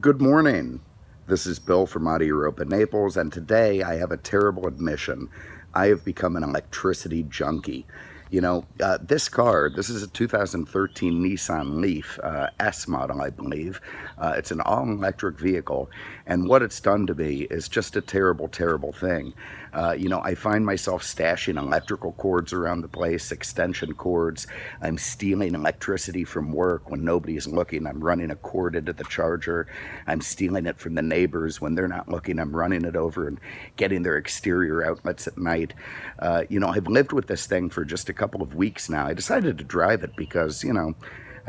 Good morning. This is Bill from Europa, Naples, and today I have a terrible admission. I have become an electricity junkie. This is a 2013 Nissan Leaf S model, I believe. It's an all-electric vehicle, and what it's done to me is just a terrible, terrible thing. I find myself stashing electrical cords around the place, extension cords. I'm stealing electricity from work when nobody's looking. I'm running a cord into the charger. I'm stealing it from the neighbors when they're not looking. I'm running it over and getting their exterior outlets at night. I've lived with this thing for just a couple of weeks now. I decided to drive it because,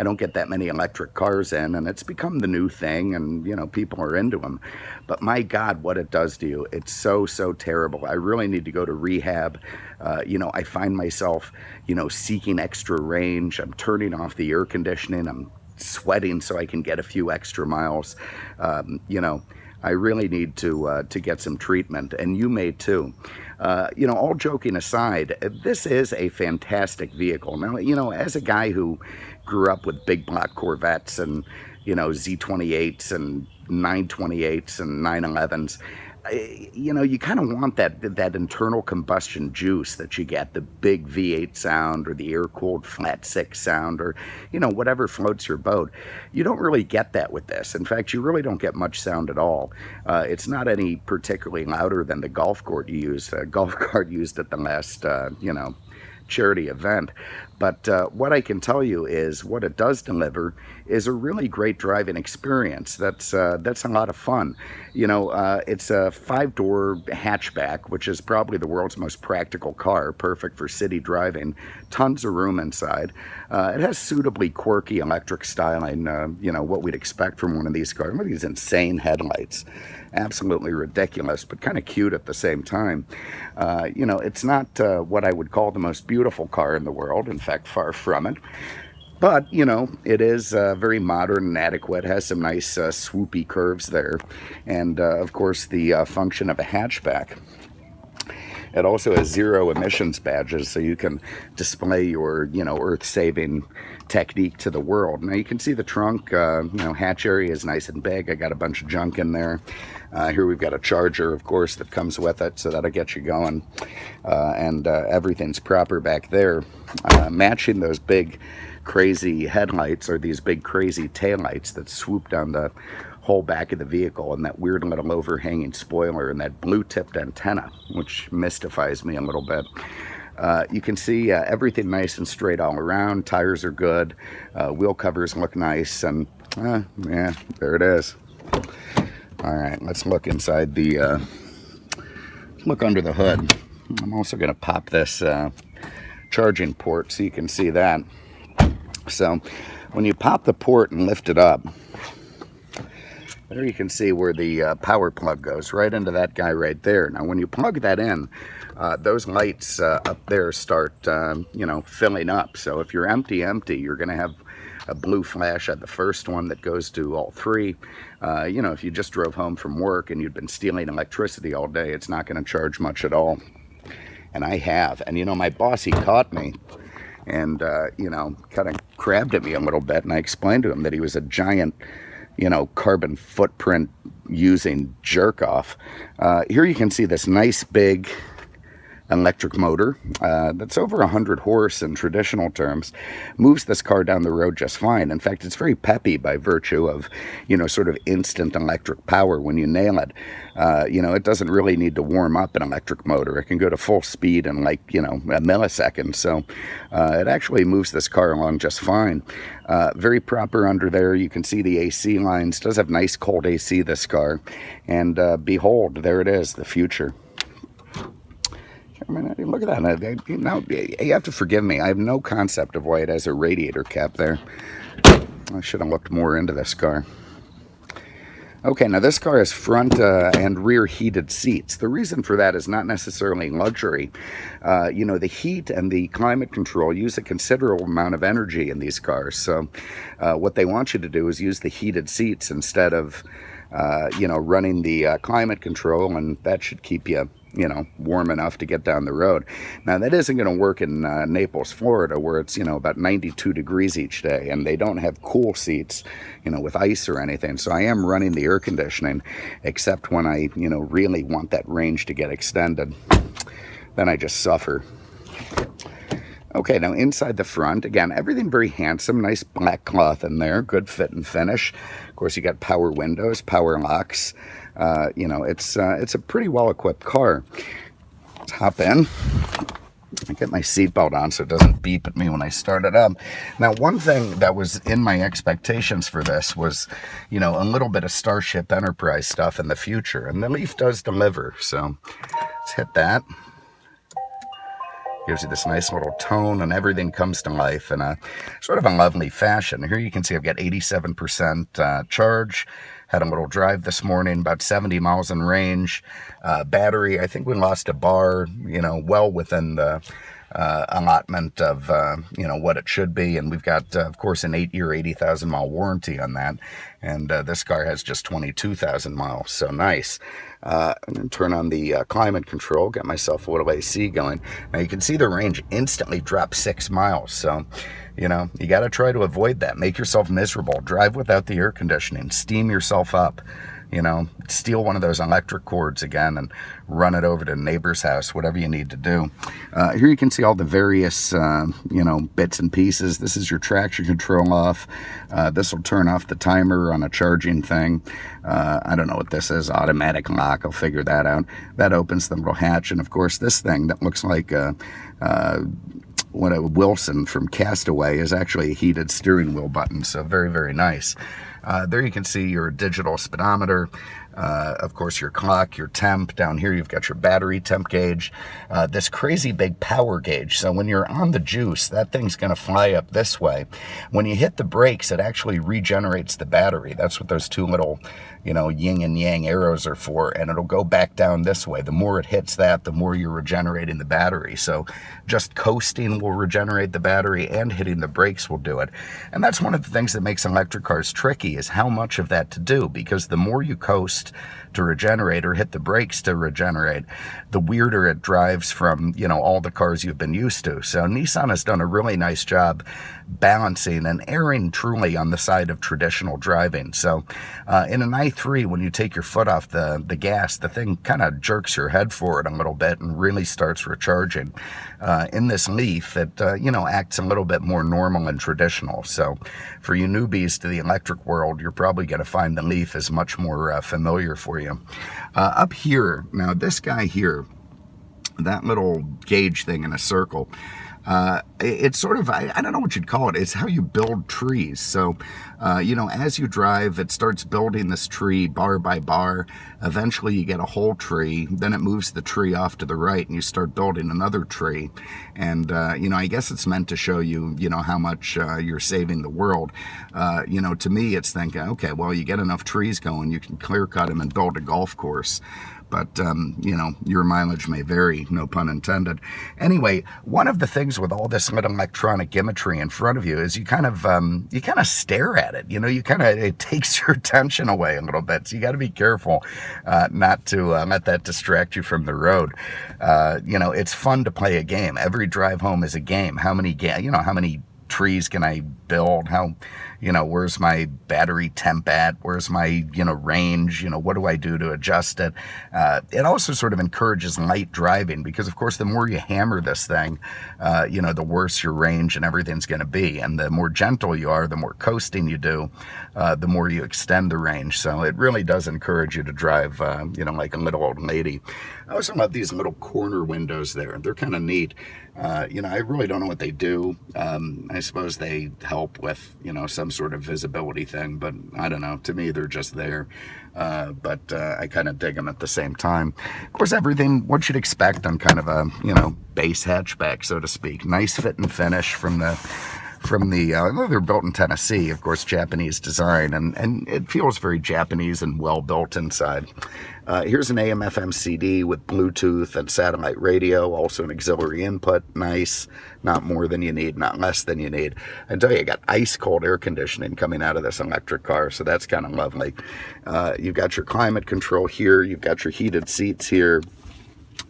I don't get that many electric cars in, and it's become the new thing, and people are into them. But my God, what it does to you, it's so, so terrible. I really need to go to rehab. I find myself seeking extra range. I'm turning off the air conditioning. I'm sweating so I can get a few extra miles. I really need to get some treatment, and you may too. All joking aside, this is a fantastic vehicle. Now, as a guy who grew up with big block Corvettes and Z28s and 928s and 911s, you kind of want that internal combustion juice that you get, the big V8 sound or the air-cooled flat six sound, or whatever floats your boat. You don't really get that with this. In fact, you really don't get much sound at all. It's not any particularly louder than the golf cart used at the last charity event. But what I can tell you is what it does deliver is a really great driving experience. That's a lot of fun. It's a 5-door hatchback, which is probably the world's most practical car, perfect for city driving. Tons of room inside. It has suitably quirky electric styling, what we'd expect from one of these cars. One of these insane headlights. Absolutely ridiculous, but kind of cute at the same time. It's not what I would call the most beautiful car in the world. In fact, far from it. But, it is very modern and adequate, has some nice swoopy curves there, and, of course, the function of a hatchback. It also has zero emissions badges, so you can display your, earth-saving technique to the world. Now, you can see the trunk, hatch area is nice and big. I got a bunch of junk in there. Here we've got a charger, of course, that comes with it, so that'll get you going. And everything's proper back there. Matching those big, crazy headlights are these big, crazy taillights that swoop down the whole back of the vehicle, and that weird little overhanging spoiler and that blue-tipped antenna, which mystifies me a little bit. You can see everything nice and straight all around. Tires are good. Wheel covers look nice, and yeah, there it is. All right, let's look inside the, look under the hood. I'm also going to pop this charging port so you can see that. So when you pop the port and lift it up, there you can see where the power plug goes, right into that guy right there. Now, when you plug that in, those lights up there start, filling up. So if you're empty, you're going to have a blue flash at the first one that goes to all three. If you just drove home from work and you'd been stealing electricity all day, it's not going to charge much at all. And I have. And, my boss, he caught me and, kind of crabbed at me a little bit. And I explained to him that he was a giant carbon footprint using jerk off. Here you can see this nice big electric motor that's over 100 horse in traditional terms, moves this car down the road just fine. In fact, it's very peppy by virtue of, sort of instant electric power when you nail it. It doesn't really need to warm up an electric motor. It can go to full speed in like, a millisecond. So it actually moves this car along just fine. Very proper under there. You can see the AC lines. Does have nice cold AC, this car. And behold, there it is, the future. I mean, look at that. You have to forgive me. I have no concept of why it has a radiator cap there. I should have looked more into this car. Okay, now this car has front and rear heated seats. The reason for that is not necessarily luxury. The heat and the climate control use a considerable amount of energy in these cars. So what they want you to do is use the heated seats instead of, running the climate control, and that should keep you warm enough to get down the road. Now, that isn't going to work in Naples, Florida, where it's, about 92 degrees each day, and they don't have cool seats, with ice or anything. So I am running the air conditioning, except when I, really want that range to get extended. Then I just suffer. Okay, now inside the front, again, everything very handsome, nice black cloth in there, good fit and finish. Of course, you got power windows, power locks. It's a pretty well-equipped car. Let's hop in. I get my seatbelt on so it doesn't beep at me when I start it up. Now, one thing that was in my expectations for this was, a little bit of Starship Enterprise stuff in the future, and the Leaf does deliver. So let's hit that. Gives you this nice little tone, and everything comes to life in a sort of a lovely fashion. Here you can see I've got 87% charge. Had a little drive this morning, about 70 miles in range. Battery, I think we lost a bar, well within the allotment of, what it should be. And we've got, of course, an 8-year, 80,000 mile warranty on that. And this car has just 22,000 miles, so nice. I'm going to turn on the climate control, get myself a little AC going. Now you can see the range instantly drop 6 miles. So, you got to try to avoid that. Make yourself miserable. Drive without the air conditioning. Steam yourself up. Steal one of those electric cords again and run it over to a neighbor's house, whatever you need to do. Here you can see all the various, bits and pieces. This is your traction control off. This will turn off the timer on a charging thing. I don't know what this is, automatic lock. I'll figure that out. That opens the little hatch. And of course, this thing that looks like what a Wilson from Castaway is actually a heated steering wheel button. So very, very nice. There you can see your digital speedometer, of course your clock, your temp. Down here you've got your battery temp gauge, this crazy big power gauge. So when you're on the juice, that thing's going to fly up this way. When you hit the brakes, it actually regenerates the battery. That's what those two little, yin and yang arrows are for, and it'll go back down this way. The more it hits that, the more you're regenerating the battery. So just coasting will regenerate the battery, and hitting the brakes will do it. And that's one of the things that makes electric cars tricky, is how much of that to do, because the more you coast to regenerate or hit the brakes to regenerate, the weirder it drives from, all the cars you've been used to. So Nissan has done a really nice job balancing and erring truly on the side of traditional driving. So in an i3, when you take your foot off the gas, the thing kind of jerks your head forward a little bit and really starts recharging. In this Leaf, it acts a little bit more normal and traditional. So for you newbies to the electric world, you're probably going to find the Leaf is much more familiar for you. Up here, now this guy here, that little gauge thing in a circle, it's sort of, I don't know what you'd call it. It's how you build trees. So, as you drive, it starts building this tree bar by bar. Eventually you get a whole tree. Then it moves the tree off to the right and you start building another tree. And, I guess it's meant to show you, how much you're saving the world. To me, it's thinking, okay, well, you get enough trees going, you can clear cut them and build a golf course. But, your mileage may vary, no pun intended. Anyway, one of the things with all this little electronic gimmickry in front of you is you kind of stare at it. It takes your attention away a little bit. So you got to be careful not to let that distract you from the road. It's fun to play a game. Every drive home is a game. How many trees can I build? Where's my battery temp at? Where's my, range? What do I do to adjust it? It also sort of encourages light driving because, of course, the more you hammer this thing, the worse your range and everything's going to be. And the more gentle you are, the more coasting you do, the more you extend the range. So it really does encourage you to drive, like a little old lady. I also love these little corner windows there. They're kind of neat. I really don't know what they do. I suppose they help with, some sort of visibility thing, but I don't know. To me, they're just there. But I kind of dig them at the same time. Of course, everything, what you'd expect on kind of a, base hatchback, so to speak. Nice fit and finish from the, they're built in Tennessee, of course, Japanese design, and it feels very Japanese and well built inside. Here's an AM/FM CD with Bluetooth and satellite radio, also an auxiliary input. Nice, not more than you need, not less than you need. I tell you, got ice cold air conditioning coming out of this electric car, so that's kind of lovely. You've got your climate control here, you've got your heated seats here.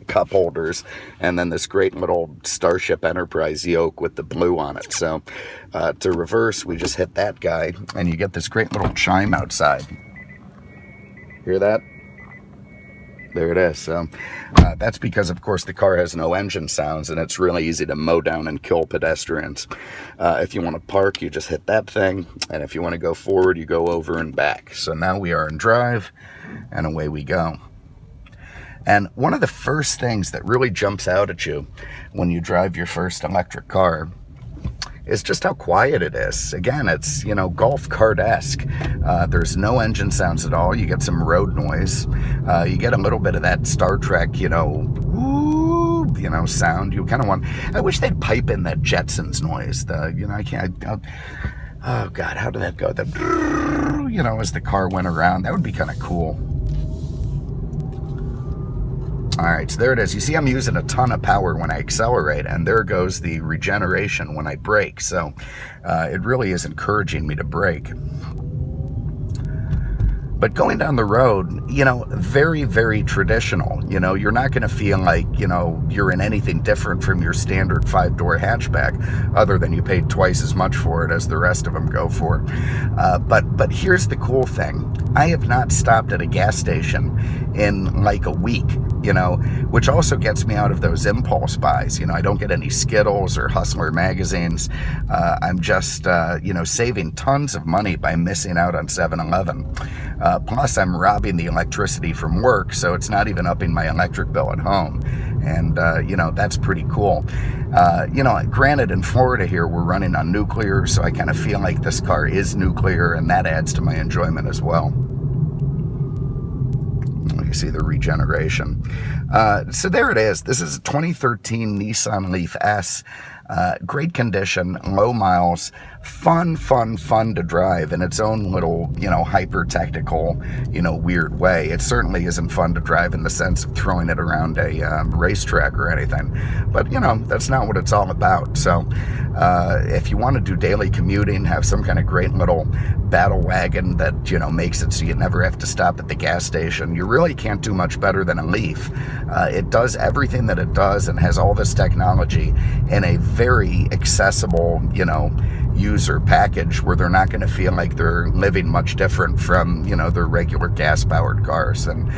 cup holders, and then this great little Starship Enterprise yoke with the blue on it. So to reverse, we just hit that guy, and you get this great little chime outside. Hear that? There it is. So that's because, of course, the car has no engine sounds, and it's really easy to mow down and kill pedestrians. If you want to park, you just hit that thing, and if you want to go forward, you go over and back. So now we are in drive, and away we go. And one of the first things that really jumps out at you when you drive your first electric car is just how quiet it is. Again, it's, golf cart-esque. There's no engine sounds at all. You get some road noise. You get a little bit of that Star Trek, woo, sound. You kind of want, I wish they'd pipe in that Jetsons noise. Oh God, how did that go? As the car went around, that would be kind of cool. All right, so there it is. You see I'm using a ton of power when I accelerate, and there goes the regeneration when I brake. So it really is encouraging me to brake. But going down the road, very, very traditional. You're not going to feel like, you're in anything different from your standard 5-door hatchback, other than you paid twice as much for it as the rest of them go for. But here's the cool thing. I have not stopped at a gas station in like a week, which also gets me out of those impulse buys. I don't get any Skittles or Hustler magazines. I'm just, saving tons of money by missing out on 7-Eleven. Plus, I'm robbing the electricity from work, so it's not even upping my electric bill at home. And, that's pretty cool. Granted, in Florida here, we're running on nuclear, so I kind of feel like this car is nuclear, and that adds to my enjoyment as well. You see the regeneration. So there it is. This is a 2013 Nissan Leaf S. Great condition, low miles, fun to drive in its own little, hyper-technical, weird way. It certainly isn't fun to drive in the sense of throwing it around a racetrack or anything. But, that's not what it's all about. So if you want to do daily commuting, have some kind of great little battle wagon that, makes it so you never have to stop at the gas station, you really can't do much better than a Leaf. It does everything that it does and has all this technology in a very accessible, user package where they're not going to feel like they're living much different from, their regular gas-powered cars. And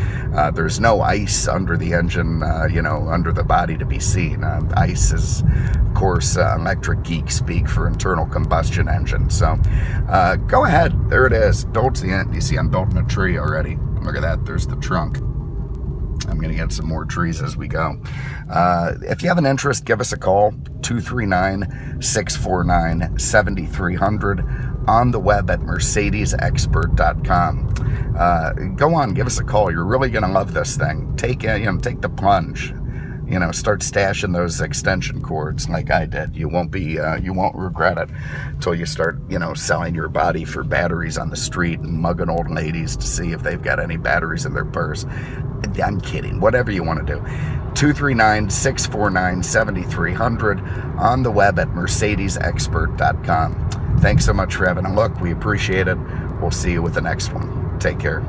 there's no ice under the engine, under the body to be seen. Ice is, of course, electric geek speak for internal combustion engine. So go ahead. There it is. Built to the end. You see I'm building a tree already. Look at that. There's the trunk. I'm going to get some more trees as we go. If you have an interest, give us a call, 239-649-7300, on the web at mercedesexpert.com. Go on, give us a call. You're really going to love this thing. Take the plunge. Start stashing those extension cords like I did. You won't regret it until you start, selling your body for batteries on the street and mugging old ladies to see if they've got any batteries in their purse. I'm kidding. Whatever you want to do. 239-649-7300, on the web at mercedesexpert.com. Thanks so much for having a look. We appreciate it. We'll see you with the next one. Take care.